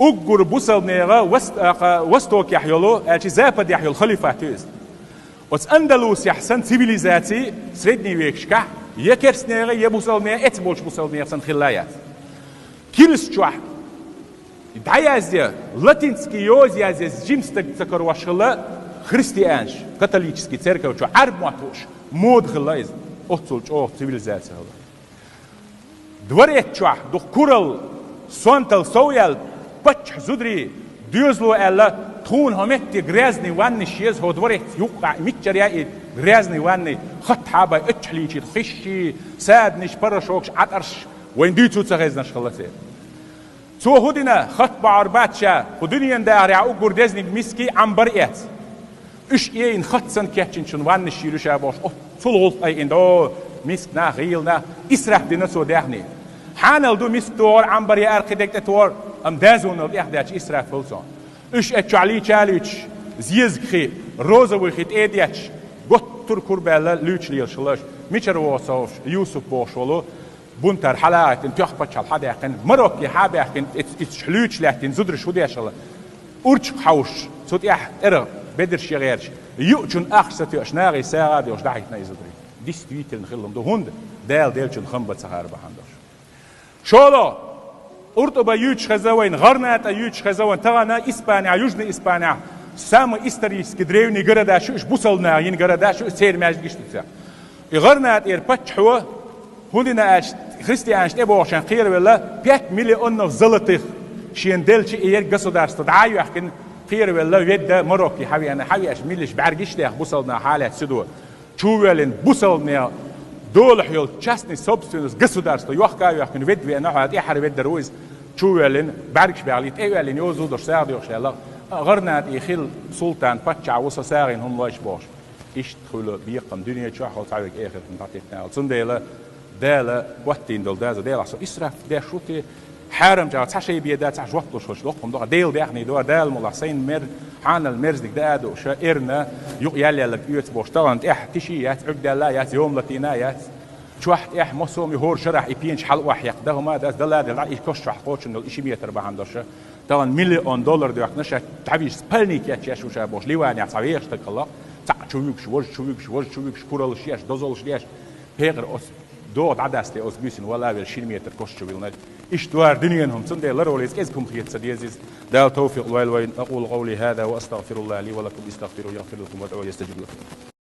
أجر بوصل نيرا وستوك يحيلو أجي زابد يحيل خليفة تيز وس أندلس يحسن سيفيليزاتي سريدني ويكشكا يكرس نيرا يبوصل نيرا اتبولش بوصل نيرا سن خلايات كيلس شوح دعيازيا لاتينسكي يوزيازيا جيمستك تكر واشخلا خريستيانش كاثوليكسكي церковь شو عرب معتوش مود خلايز أتصلش أو سيفيليزاتي هذا دوريت شوح دو كورل سونتل سويال بتش زودري ديوزلو ألا تون همتي غرازني واني شيز هو دوريت يوقع ميتشريا غرازني واني خط حابة اتشليشي خشي ساد نش برشوكش عطرش وين ديتو تغيزناش خلصي تو هودينا خط بعرباتشا هودينيا داري أوجر دزني مسكي عم بريات إيش إيه خط سن كاتشين شون واني شيلوشا باش طلول أي إندو مسكنا غيلنا إسرح دينا سو دهني حانل دو مستور عم بريا أركيتكتور أم دازون الإحداث إسرائيل فلسون إيش أتشعلي تشاليش زيزخي روزا وخيت إيدياتش قطر كربلا لوتش ليل شلاش ميشر وصوش يوسف بوشولو بنتر حلقات انتيخ بتشال حدا يحكن مروكي حابة يحكن اتشلوش لحتين زدر شو دي أشلا أرش حوش صوت يح إرى بدر شغيرش يؤجن أخشتي أشناغي ساعة دي أشدعيتنا يزدري دي ستويتل نخلهم دو هند ديلشن خمبت سهار بحندش شولا أرتبا يوش خزوين غرنات يوش خزوين تغانا إسبانيا يوجنا إسبانيا سام إستريس كدريوني جرداشو إيش بوصلنا ين جرداشو سير ماجدش تسا غرنات بتش هو هندنا أش خريستيانش تبغى عشان خير ولا 5 مليون زلطة شين دلش إير قصدارست دعايو يحكن خير ولا ويدا مروكي حبي أنا حبي أش ميلش بعرجش ده بوصلنا حالة سدوا شو ولين بوصلنا دول حيل частный собственность государства يوحكا يحكن ويد وأنا هاد إحر ويد دروز شو ولين بعرجش بعليت إيه ولين يوزو دش ساعد يوش الله غرنات يخيل سلطان بتشع وصا ساعين هم لاش باش إيش تقول بيقم دنيا شو حول تعرف إيه خد نتاعتنا صنديلة دالة وقتين دول دازا دال عصو إسراف ده شوتي حرم جا تعشي بيدا تعش وقت لوش لقهم ده ديل بيعني دو دال ملاحسين مر حان المرز دك ده دو شائرنا يقيال لك يوت بوشتغلت إح تشيات عقدالات يوم لاتينايات شوحت إح مصوم يهور شرح يبينش حلق وحيق ده ما ده دلاد العيش كوش حقوش إنه الإشي 140 دولار طبعا $1,000,000 ده يحنش تعبيش سبلني كاتش وش باش ليواني عصاويش تكلا تاع شويك كورال شياش دوزول شياش هيغر أس دوت عدسته أس بيسن ولا بالشين متر كوش ويلنا إيش دوار دنياهم صندي لروليس كيسكم خيط سديزيز ده توفيق وين أقول قولي هذا وأستغفر الله لي ولكم استغفروا يغفر لكم وادعوا يستجيب لكم